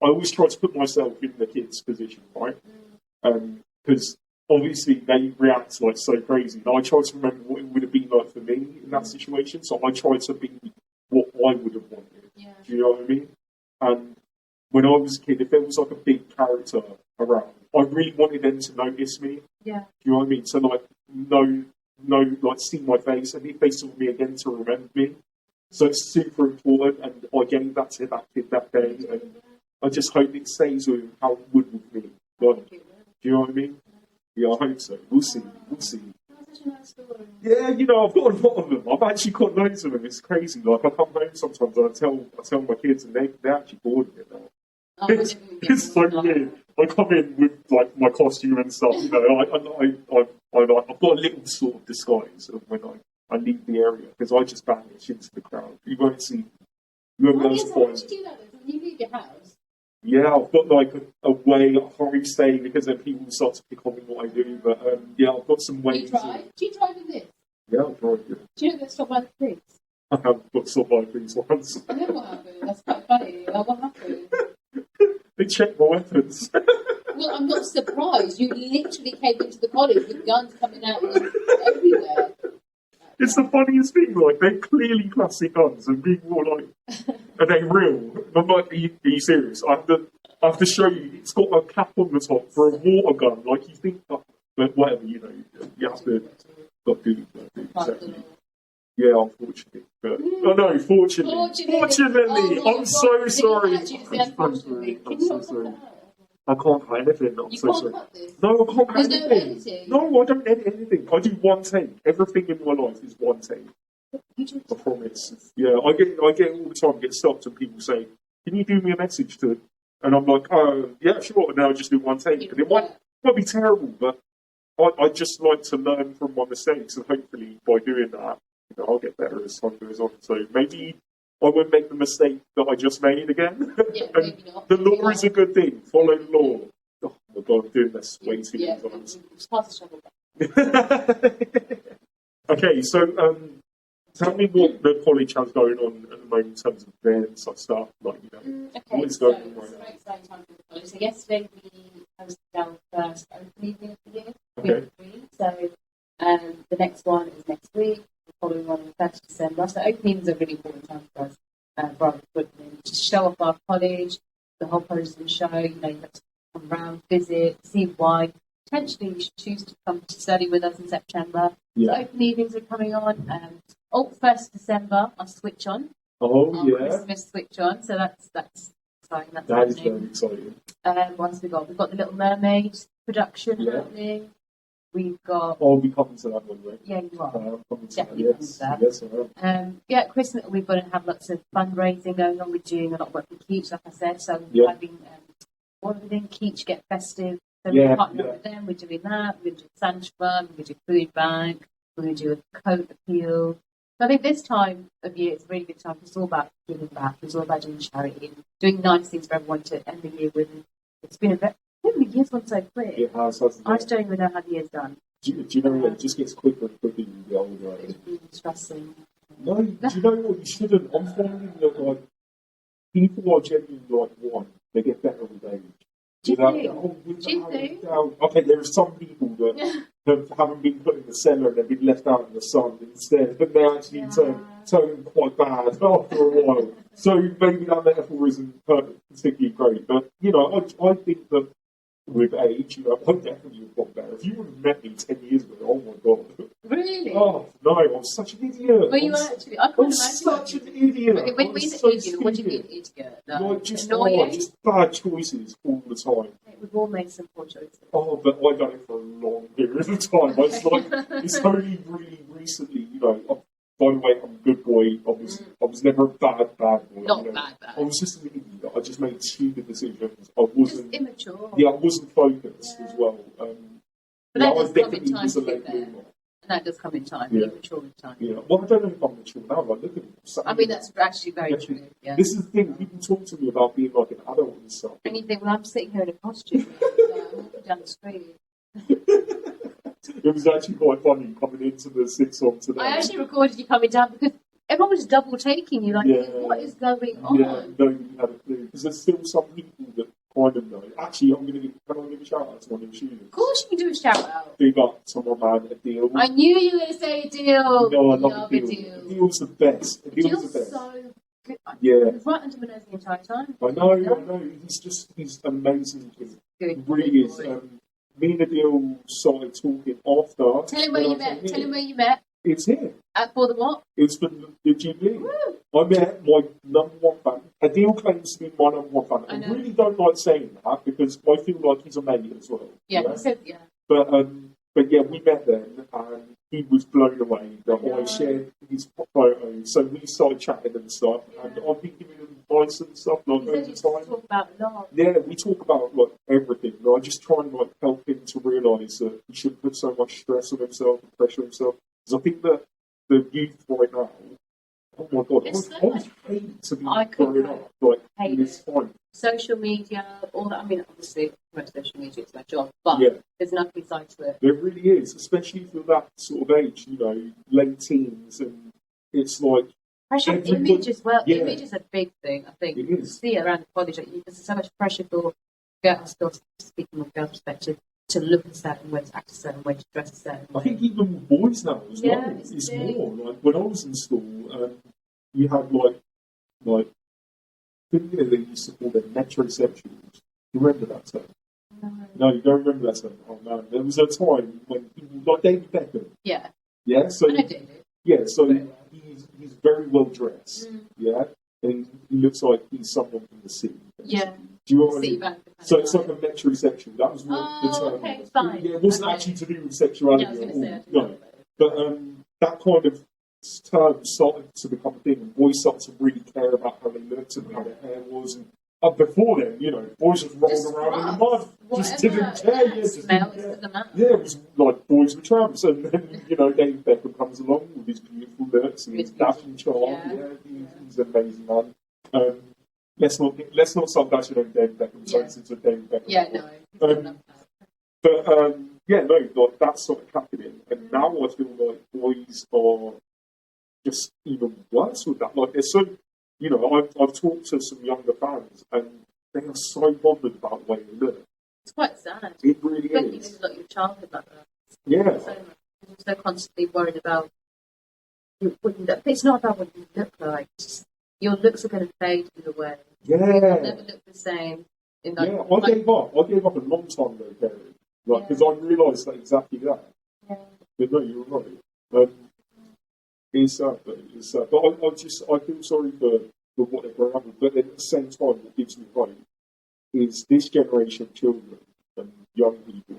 always try to put myself in the kid's position, right? Because obviously they react like so crazy. And I try to remember what it would have been like for me in that situation. So I try to be what I would have wanted. Yeah. Do you know what I mean? And when I was a kid, if there was like a big character around, I really wanted them to notice me. Yeah. Do you know what I mean? So like, like see my face, and if they saw me again, to remember me. So it's super important, and I gave that to that kid that day, and I just hope it stays with him how it would with me. Like, do you know what I mean? Yeah, I hope so. We'll see. We'll see. Yeah, you know, I've got a lot of them. I've actually got loads of them. It's crazy. Like, I come home sometimes and I tell my kids, and they're actually bored of it now. Oh, It's so weird. I come in with like my costume and stuff. You know, I've got a little sort of disguise of when I leave the area, because I just vanish into the crowd. You won't see. You won't be able to How find. do you do that when you leave your house? Yeah, I've got like a way of home-staying, because then people start to pick on me what I do. But yeah, I've got some ways. Do you try with this? Yeah, I've tried. Yeah. Do you know that's stopped by the police? I have got stopped by police once. I know what happened. That's quite funny. What happened? They checked my weapons. Well, I'm not surprised. You literally came into the college with guns coming out everywhere. It's the funniest thing. Like, they're clearly classic guns, and people are like, "Are they real?" And I'm like, "Are you serious?" I have to show you. It's got a cap on the top for a water gun. Like, you think, but whatever, you know, you have to. Got to do exactly. Yeah, unfortunately. But, no, fortunately. Oh, I'm so sorry. Unfortunately. I'm so sorry. I can't cut anything. I'm so sorry. Cut this. No, I can't cut There's no anything. editing. No, I don't edit anything. I do one take. Everything in my life is one take. I promise. Yeah, I get all the time, get stopped, and people say, "Can you do me a message to?" And I'm like, "Oh, yeah, sure." And now I just do one take. And it might be terrible, but I just like to learn from my mistakes, and hopefully by doing that, you know, I'll get better as time goes on. So maybe I won't make the mistake that I just made again. Yeah, And maybe not. the law is a good thing. Follow the law. Oh my God, I'm doing this way too many times. Okay, so tell me what the college has going on at the moment in terms of events and stuff. Like, you know, what is going on right now? Very exciting time for the college. So yesterday we hosted our first open evening of the year. Okay. So the next one is next week. The following one on the 1st of December. So open evenings are a really important time for us. For our equipment, to show off our college, the whole college is in show. You know, you have to come around, visit, see why. Potentially, you should choose to come to study with us in September. Yeah. So open evenings are coming on. 1st of December, our switch on. Oh, Our yeah. Christmas switch on. So that's exciting. That's That is happening. very exciting. What else we got? We've got the Little Mermaid production happening. We've got. I'll be coming to that one, right? Yeah, you are. I'm coming to Definitely that. coming to that. Yes, I am. At Christmas we've got to have lots of fundraising going on. We're doing a lot of work with Keach, like I said. So we're having what are we doing? Keach Get Festive. So we're partnering with them. We're doing that. We're going to do Santa Run. We're going to do Food Bank. We're going to do a coat appeal. So I think this time of year is a really good time. It's all about giving back. It's all about doing charity and doing nice things for everyone to end the year with. It's been the year's gone so quick. It has, hasn't it? I just don't even know how the year's done. Do you know what? It just gets quicker and quicker as you get older. It's really stressing. No, do you know what? You shouldn't. I'm finding that, like, people are genuinely like one. They get better with age. Do you think? Okay, there are some people that haven't been put in the cellar and they've been left out in the sun instead, but they actually turn quite bad after a while. So maybe that metaphor isn't particularly great, but, you know, I think that with age, you know, I definitely have got better. If you would have met me 10 years ago, oh my God. Really? Oh, no, I'm such an idiot. Well, you were actually, I couldn't imagine. Such an idiot. Okay, when we so say idiot, what do you mean idiot? Like, just Annoying? bad choices all the time. We've all made some poor choices. Oh, but I've done it for a long period of time. It's only really recently, you know. By the way, I'm a good boy. I was never a bad boy. Not you know. bad. I was just an idiot. I just made stupid decisions. I wasn't just immature. Yeah, I wasn't focused as well. But that does come in time was a to late get there. bloomer. And that does come in time. Yeah. You're mature in time. Yeah. Well, I don't know if I'm mature now. Like, look at me. I mean, that's actually very true. Yeah. This is the thing. People talk to me about being like an adult and stuff. And you think, well, I'm sitting here in a costume. I'm walking down the street. It was actually quite funny coming into the sitcom today. I actually recorded you coming down because everyone was double taking you. Like, what is going on? Yeah, nobody had a clue. Because there's still some people that kind of know. Actually, can I give a shout out to one of the students? Of course you can do a shout out. Big up to my man, Adil. I knew you were going to say Adil. No, I love Adil. Adil. Adil's the best. Adil's so good. Yeah. He's right under my nose the entire time. I know. He's amazing. He Good. really is. Me and Adil started talking after. Tell him where you met. Tell him where you met. It's here. For the what? It's for the Jubilee. I met my #1 fan. Adil claims to be my #1 fan. I really don't like saying that because I feel like he's a mate as well. Yeah, he said, yeah. But yeah, we met then, and he was blown away that I shared his photos. So we started chatting and stuff, and I've been giving him advice and stuff like over time. Talk about a lot. Yeah, we talk about like everything. I just try and like help him to realise that he shouldn't put so much stress on himself and pressure himself. Because I think that the youth right now, oh my god, I would hate to be growing up like in this time. Social media, all that. I mean, obviously, most social media is my job, but there's an ugly side to it. There really is, especially for that sort of age, late teens, and it's like pressure on image as well. Yeah. Image is a big thing, I think. It is. See it around the college, there's so much pressure for girls, speaking from a girl's perspective, to look a certain way, to act a certain way, to dress a certain way. I think even with boys now as well, it's more. Like when I was in school, you had like they used to call them metrosexuals. You remember that term? No, you don't remember that term. Oh man, there was a time when people like David Beckham. Yeah. Yeah. So I know David. yeah. So he's very well dressed. Yeah, and he looks like he's someone from the city. Yeah. Do you know what I mean? So it's like a metrosexual. That was what the term. Okay, fine. Yeah, it wasn't actually to do with sexuality I was at going to all. say, No, but that kind of term started to become a thing. Boys started to really care about how they looked and how their hair was. And before then, boys just rolled around in the mud, just didn't care. Yeah, it was like boys were tramps, and then David Beckham comes along with his beautiful looks and his dashing charm. Yeah, he's an amazing man. Let's not start dashing over David Beckham. So it's a David Beckham. Yeah, no. Like that started happening, and now I feel like boys are just even worse with that. Like, it's so, I've talked to some younger fans, and they are so bothered about the way they look. It's quite sad. It really is. It's like your childhood like that. Yeah. So you're so constantly worried about what you look. It's not about what you look like. Your looks are going to fade either way. Yeah. You'll never look the same. I gave up. I gave up a long time ago, Kerry. Because I realised that exactly that. Yeah. But no, you're right. It's sad, though. It's sad. But I feel sorry for what they're growing up with. But at the same time, what gives me hope is this generation of children and young people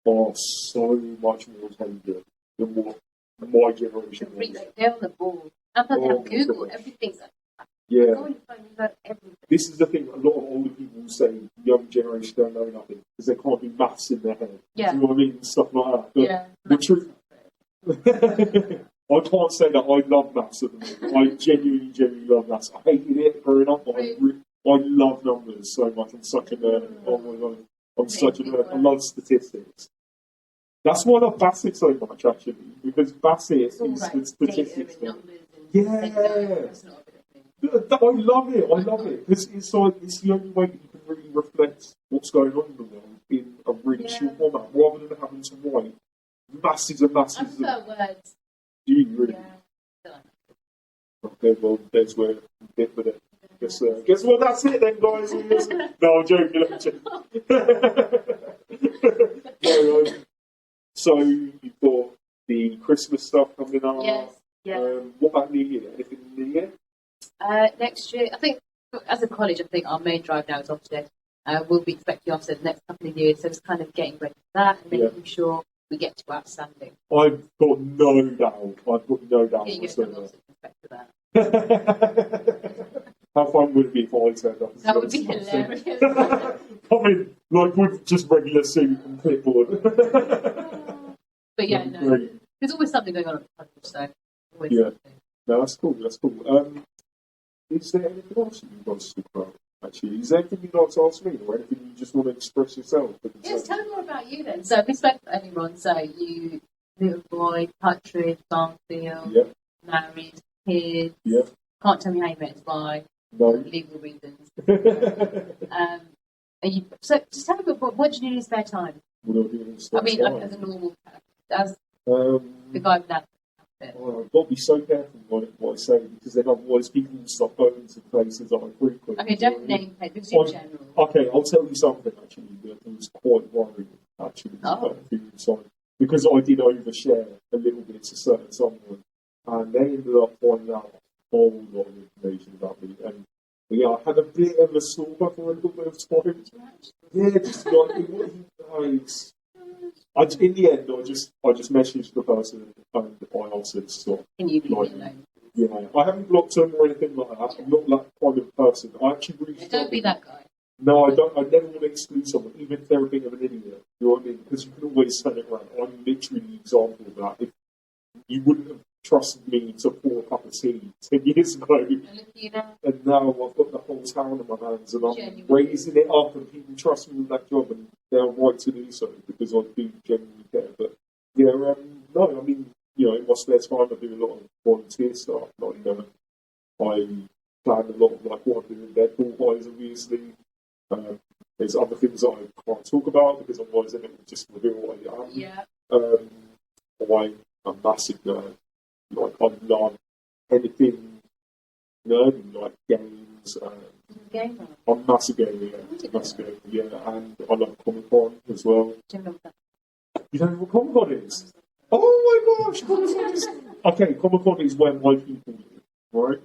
are so much more intelligent than what my generation was. They're on the ball. And they have Google, everything's yeah. Go on your phone, you know everything. This is the thing, a lot of older people say young generation don't know nothing because they can't do maths in their head. Yeah. Do you know what I mean? Stuff like that. But yeah. The truth, I can't say that I love maths at the moment. I genuinely love maths. I hated it growing up. I love numbers so much. I'm such a nerd. Oh my god. I'm such a nerd. I love statistics. That's why I love Bassett so much, actually, because Bassett is the statistics. Yeah. I love it. Because it's the only way that you can really reflect what's going on in the world in a really short format, rather than having to write masses and masses. I prefer words. Do you really? Yeah. Okay, well, there's where we get with it. Guess what? That's it then, guys. No, I'm joking. So you've got the Christmas stuff coming up. Yes. Yeah. What about New Year? Anything in New Year? Next year, I think, as a college, I think our main drive now is Ofsted. We'll be expecting Ofsted the next couple of years, so it's kind of getting ready for that and making sure we get to outstanding. I've got no doubt. Yeah, you get to that. How fun would it be if I turned up? That would be hilarious. I mean, like with just regular suit and clipboard. But yeah, no. Great. There's always something going on at the college, so always something. No, that's cool. Is there anything else you want to talk about? Actually, is there anything you'd like to ask me, or anything you just want to express yourself? Yes, tell me more about you then. So, we spoke to everyone. So, you, little boy, Partridge, Barnfield, married, kids. Yeah. Can't tell me how you met his wife. No. For legal reasons. So, just tell me what do you do in your spare time? What do I do in spare time? As a normal, as the guy with that. I've got to be so careful what I say, because then otherwise people will stop going to places that I frequent. Okay, don't name it, just in general. Okay, I'll tell you something actually that was quite worrying actually because I did overshare a little bit to certain someone, and they ended up finding out a whole lot of information about me. And yeah, I had a bit of a stalker for a little bit of time. Yeah, just like what he does. In the end, I just messaged the person and I asked her to stop. Can you leave me alone? Yeah, I haven't blocked them or anything like that. I'm not that kind of person. I actually really don't be that guy. No, I don't. I never want to exclude someone, even if they're a bit of an idiot. You know what I mean? Because you can always turn it around. I'm literally the example of that. If you wouldn't have trusted me to pour a cup of tea 10 years ago, and now I've got the whole town in my hands, and I'm raising it up, and people trust me with that job, and they're right to do so because I do genuinely care. But yeah, no, I mean, you know, in my spare time, I do a lot of volunteer stuff. Like, I plan a lot of like what I'm doing Deadpool wise, obviously. There's other things that I can't talk about because otherwise then it will just reveal what I am. Yeah. I'm a massive nerd. Like, I love anything nerdy, like games. Gamer. I'm a massive gamer, yeah. Massive gamer, yeah. And I love Comic Con as well. Do you know that? You don't know what Comic Con is? Oh my gosh! Comic-Con is... Okay, Comic Con is where my people live, right?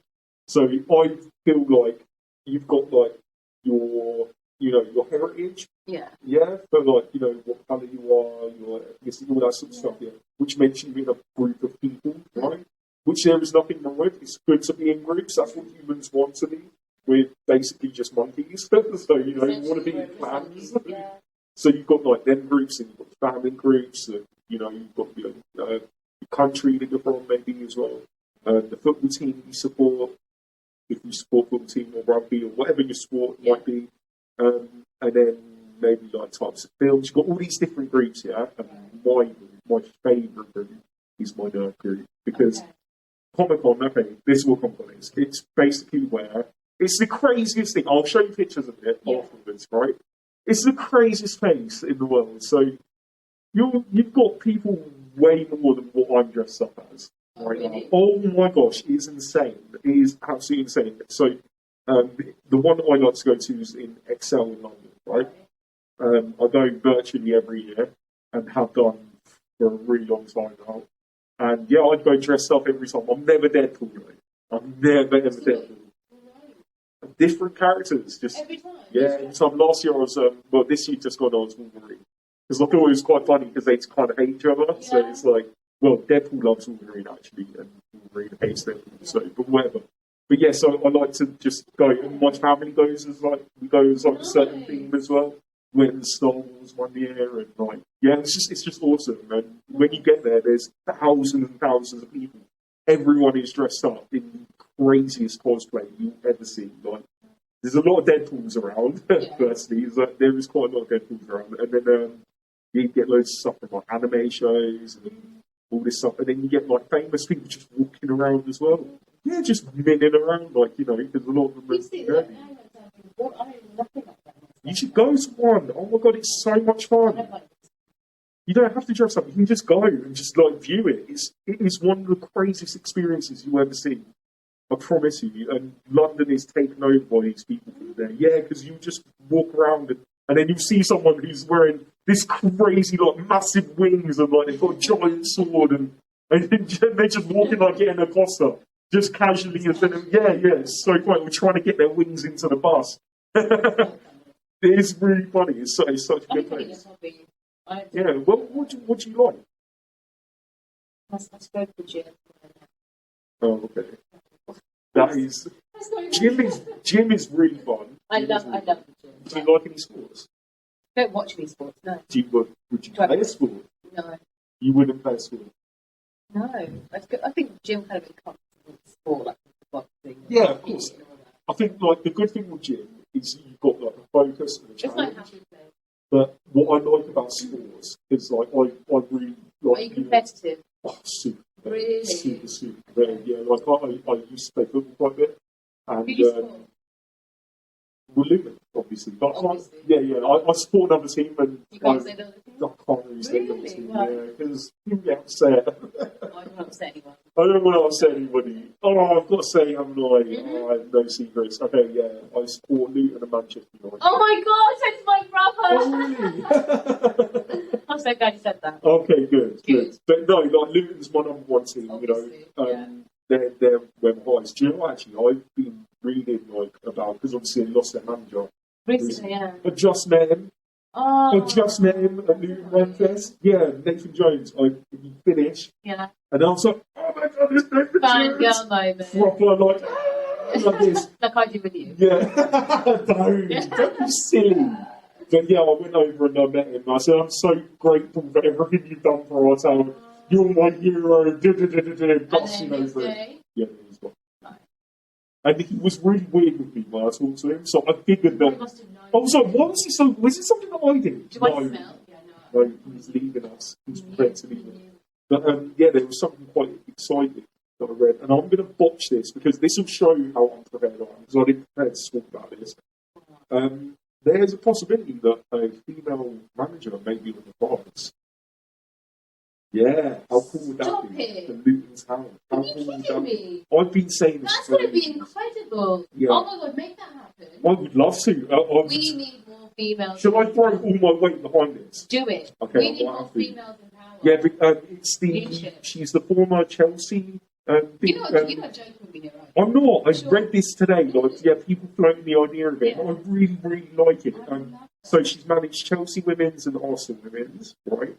So I feel like you've got like your heritage. Yeah. Yeah, but like, you know, what colour you are, your ethnicity, all that sort of stuff, yeah. Which makes you in a group of people, right? Which there is nothing wrong with. It's good to be in groups. That's what humans want to be. We're basically just monkeys. So, you know, you want to be in clans. Yeah. So you've got like them groups, and you've got family groups, and you know, you've got the country that you're from maybe as well. The football team you support, if you support football team or rugby or whatever your sport might be. And then maybe like types of films. You've got all these different groups, yeah. And my favourite group is my nerd group, because Comic-Con, okay, this is what Comic-Con is. It's basically where it's the craziest thing. I'll show you pictures of it afterwards, right? It's the craziest place in the world. So you've got people way more than what I'm dressed up as right now. Oh my gosh, it's insane. It is absolutely insane. So the one that I like to go to is in Excel in London, right? I go virtually every year and have done for a really long time now. And yeah, I'd go dressed up every time. I'm never Deadpool, right? I'm never ever Deadpool. Different characters, just every time. Yeah, every time. Last year I was, this year just got on as Wolverine. Because I thought it was quite funny because they kind of hate each other. Yeah. So it's like, well, Deadpool loves Wolverine actually, and Wolverine hates Deadpool. So, but whatever. But yeah, so I like to just go, and my family goes as like, we go as like a certain theme as well. We went to Star Wars one year, and like, yeah, it's just awesome. And when you get there, there's thousands and thousands of people. Everyone is dressed up in the craziest cosplay you'll ever see. Like, there's a lot of Deadpools around. Firstly, there is quite a lot of Deadpools around, and then you get loads of stuff from like anime shows and all this stuff, and then you get like famous people just walking around as well. Yeah, just milling around, like, you know, there's a lot of them. You should go to one. Oh my god, it's so much fun. You don't have to dress up. You can just go and just like view it. It is one of the craziest experiences you'll ever see. I promise you. And London is taken over by these people from there. Yeah, because you just walk around and then you see someone who's wearing this crazy, like, massive wings, and like they've got a giant sword, and they're just walking like getting a Costa. Just casually, and then, it's so funny. We're trying to get their wings into the bus. It is really funny. It's such a good place. Yeah, well, what do you like? Let's go for gym. Oh, okay. That is... Gym is really fun. I love the gym. Do you like any sports? I don't watch any sports, no. Would you play a sport? No. You wouldn't play a sport? No. I think gym kind of becomes sport, like boxing. Yeah, of course. I think like the good thing with gym is you've got like a focus and a challenge. But what I like about sports is like I really like. Are you competitive? Super. Really? Super. Yeah, like I used to play football quite a bit, and well, Luton, obviously. But I support another team, and you can't say the other team. I can't really say the other team, wow. because people get upset. I don't upset anyone. I don't want to upset anybody. Oh, I've got to say, haven't I? Oh, I have no secrets. Okay, yeah, I support Luton and Manchester United. Oh my God, that's my brother. Oh, really? I'm so glad you said that. Okay, good. But no, like Luton's my number one team. Obviously, they're where my heart is. Do you know what, actually? I've been reading about, because obviously they lost their manager recently. Yeah. I just met him. Oh. I just met him at Luton Runfest. Yeah, Nathan Jones. He finished. Yeah. And I was like, oh my God, it's Nathan Jones. Fangirl moment. Proper like this. Like I do with you. Yeah. Don't be silly. But yeah, I went over and I met him. I said, I'm so grateful for everything you've done for our town. You're my hero. Busting over it. Yeah, he's got. And he was really weird with me when I talked to him, so I figured that. I was like, why was he so? Was it something that I did? Do I smell? Yeah, no, he was leaving us. He was prepared to leave us. But yeah, there was something quite exciting that I read, and I'm going to botch this because this will show you how unprepared I am, because I didn't prepare to talk about this. There's a possibility that a female manager may be on the cards. Yeah, how cool would that be? The Luton Town. How cool would that be? I've been saying this. That's going to be incredible. Yeah. Oh my God, make that happen. I would love to. We need more females. Shall I throw all my weight behind this? Do it. Okay, we need more females in power. Yeah, but she's the former Chelsea. You're not joking with me, right? I'm not. I read this today. People floating the idea of it. Yeah. I really, really like it. So she's managed Chelsea women's and Arsenal women's, right?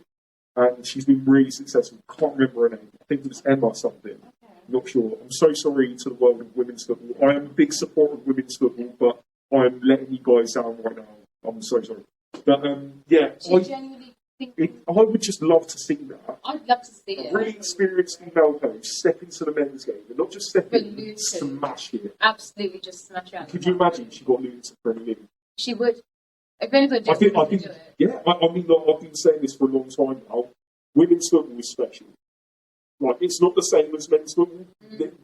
And she's been really successful. Can't remember her name. I think it was Emma something. Okay. Not sure. I'm so sorry to the world of women's football. I am a big supporter of women's football, but I'm letting you guys down right now. I'm so sorry. But yeah, I would just love to see that. I'd love to see it. A really experienced female coach step into the men's game, and not just step in, smash it. Absolutely, just smash it. Could you imagine she got Luton to Premier League? She would. If anything, I think, yeah. I mean, I've been saying this for a long time now. Women's football is special. It's not the same as men's football.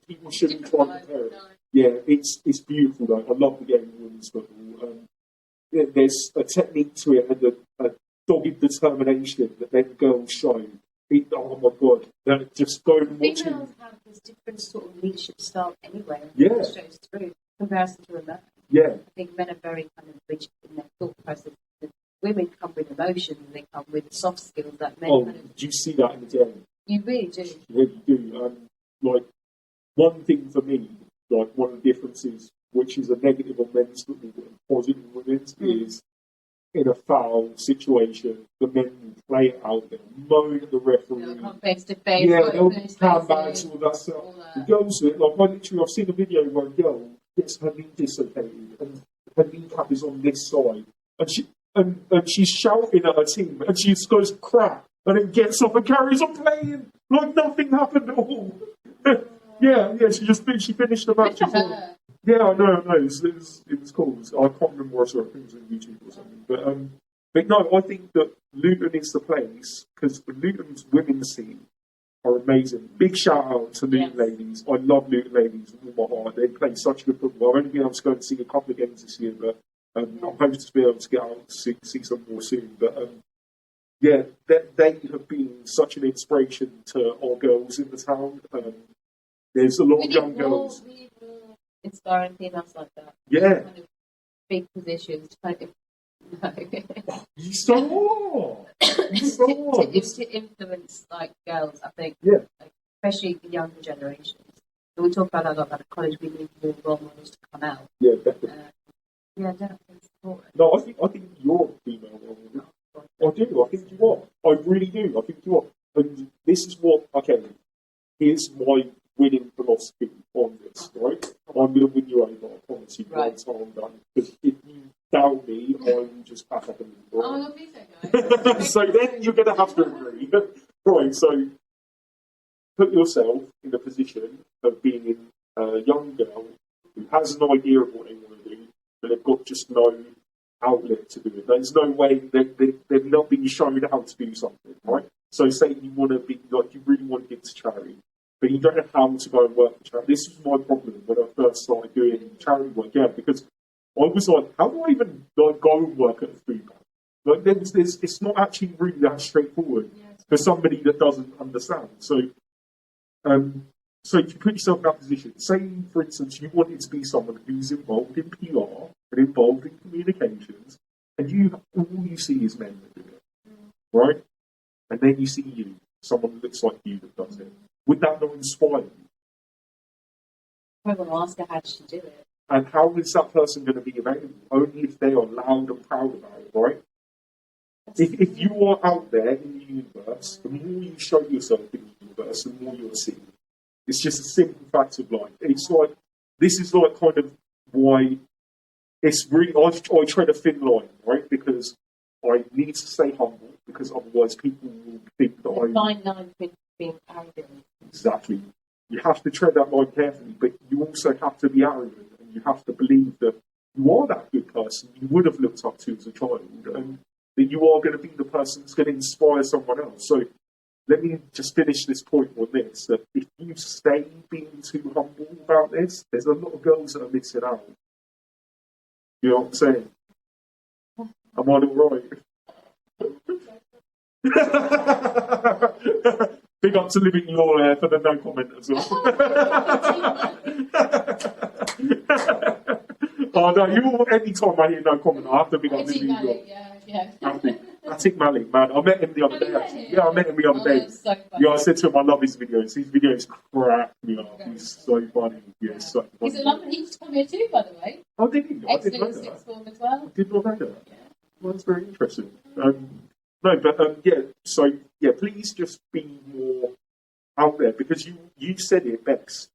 People shouldn't try and compare it. Yeah, it's beautiful though. I love the game of women's football. There's a technique to it and a dogged determination that then girls show. Oh my God! Just go and watch it. Females have this different sort of leadership style anyway. Yeah, it shows through in comparison to a man. Yeah, I think men are very kind of rigid in their thought process. Women come with emotion, and they come with soft skills that men kind of. Do you see that in the game? You really do. Yeah, you do. One thing for me, one of the differences, which is a negative on men's football and positive on women's, is in a foul situation, the men will play it out, they'll moan at the referee. They'll come face to face. Yeah, they'll pound bags, all that stuff. The girls do it. I've seen a video where a girl gets her knee dislocated and her kneecap is on this side, and she's shouting at her team, and she just goes crap, and then gets up and carries on playing like nothing happened at all. yeah, she finished the match. Yeah, I know. It was cool. I can't remember where I saw it. I think it was on YouTube or something. But no, I think that Luton is the place, because Luton's women's team are amazing. Big shout out to Luton ladies. I love Luton ladies with all my heart. They play such good football. I've only been able to go and see a couple of games this year, but I'm hoping to be able to get out and see some more soon. But yeah, they have been such an inspiration to our girls in the town. There's a lot of young girls. Inspiring females like that. Yeah. Kind of big positions. You saw. To influence girls, I think. Yeah. Especially the younger generations. So we talk about a lot about college. We need more role models to come out. Yeah, definitely. Definitely support it. No, I think you're a female role model. I do. I think you are. I really do. I think you are. And this is what. Okay. Here's my winning philosophy on this, right? I'm going to win you over, I promise you, by the time I'm done. Because if you doubt me, I will just pack up and leave. Right? Oh, please don't, guys. So then you're going to have to agree. Right, so put yourself in a position of being a young girl who has an idea of what they want to do, but they've got just no outlet to do it. There's no way they've not been shown how to do something, right? So say you want to be, you really want to give to charity, but you don't know how to go and work for charity. This was my problem when I first started doing charity work, because I was like, how do I even go and work at a food bank? It's not actually really that straightforward for somebody that doesn't understand. So So if you put yourself in that position, say, for instance, you wanted to be someone who's involved in PR and involved in communications, and all you see is men that do it, right? And then you see you, someone that looks like you that does it. Would that not inspire you? I want to ask her how she do it. And how is that person going to be available? Only if they are loud and proud about it, right? If you are out there in the universe, the more you show yourself in the universe, the more you'll see. It's just a simple fact of life. It's like, this is like kind of why it's really, I tread a thin line, right? Because I need to stay humble, because otherwise people will think that The fine line between being arrogant. Exactly. You have to tread that line carefully, but you also have to be arrogant, and you have to believe that you are that good person you would have looked up to as a child, and that you are going to be the person that's going to inspire someone else. So let me just finish this point on this, that if you stay being too humble about this, there's a lot of girls that are missing out. You know what I'm saying? Am I all right? Big up to Living Law for the no comment as well. Oh no, anytime I hear no comment, I have to big up Living Law. Yeah. Attic Malik, man. I met him the other day, actually. Yeah, I met him the other day. So Yeah, I said to him, I love his videos. His videos crack me up. He's so funny. Yeah, so funny. He's a London. He used to come here too, by the way. Oh, did he? I didn't know Excellent that. sixth form as well. I did not know that. Yeah. Well, that's very interesting. Please just be more out there, because you said it best.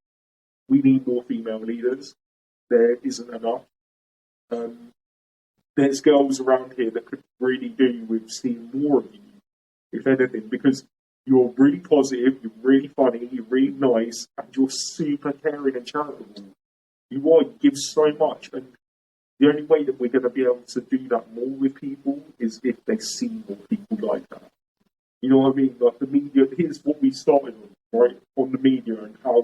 We need more female leaders. There isn't enough. There's girls around here that could really do with seeing more of you, if anything, because you're really positive, you're really funny, you're really nice, and you're super caring and charitable. You give so much, and the only way that we're going to be able to do that more with people is if they see more people like that. You know what I mean? Like the media, here's what we started on, right? On the media, and how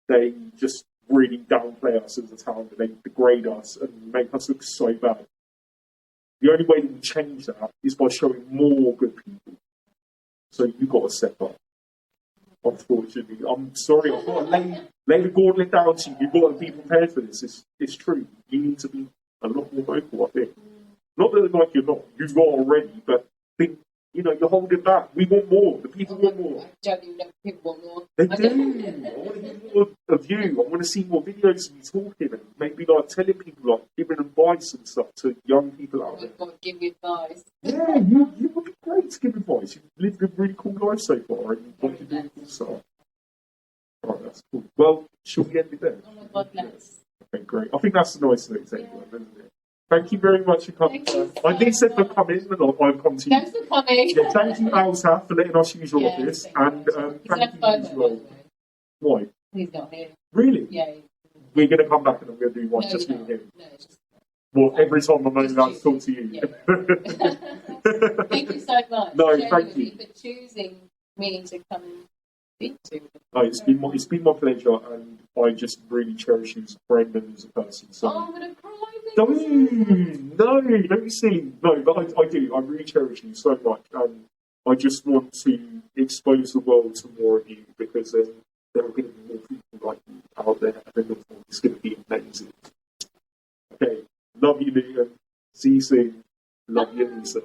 they just really downplay us as a town, and they degrade us and make us look so bad. The only way that we change that is by showing more good people. So you've got to step up. Unfortunately, I'm sorry, I've got to lay the gauntlet down to you. You've got to be prepared for this. It's true. You need to be a lot more vocal, I think. Not that like you're not. You've got already, but think, you're holding back. We want more. The people want more. I don't even know if people want more. They do. I want to hear more of you. I want to see more videos of you talking, and maybe like telling people, like giving advice and stuff to young people out there. I've got to give you advice. Yeah, you would be great to give advice. You've lived a really cool life so far, and you've got to do cool stuff. Right, that's cool. Well, shall we end it there? Oh my God, let's. Okay, great. I think that's a nice note to take on, isn't it? Thank you very much for coming. I did say for coming, and I've come to you. Thanks for coming. Yeah, thank you, Anisah, for letting us use your Yeah, office, thank and thank you as well. Why? He's not here. Really? Yeah. We're going to come back and I'm going to do one just me and him. No, it's just. Well, every time I'm only allowed to talk to you. Yeah. Thank you so much. No, thank you. For choosing me to come and speak to. No, it's been my pleasure, and I just really cherish you as a friend and as a person. So. Oh, I'm going to cry. Don't be silly. No, but I do. I really cherish you so much, and I just want to expose the world to more of you, because there are going to be more people like you out there, and it's going to be amazing. Okay, love you, Luton. See you soon.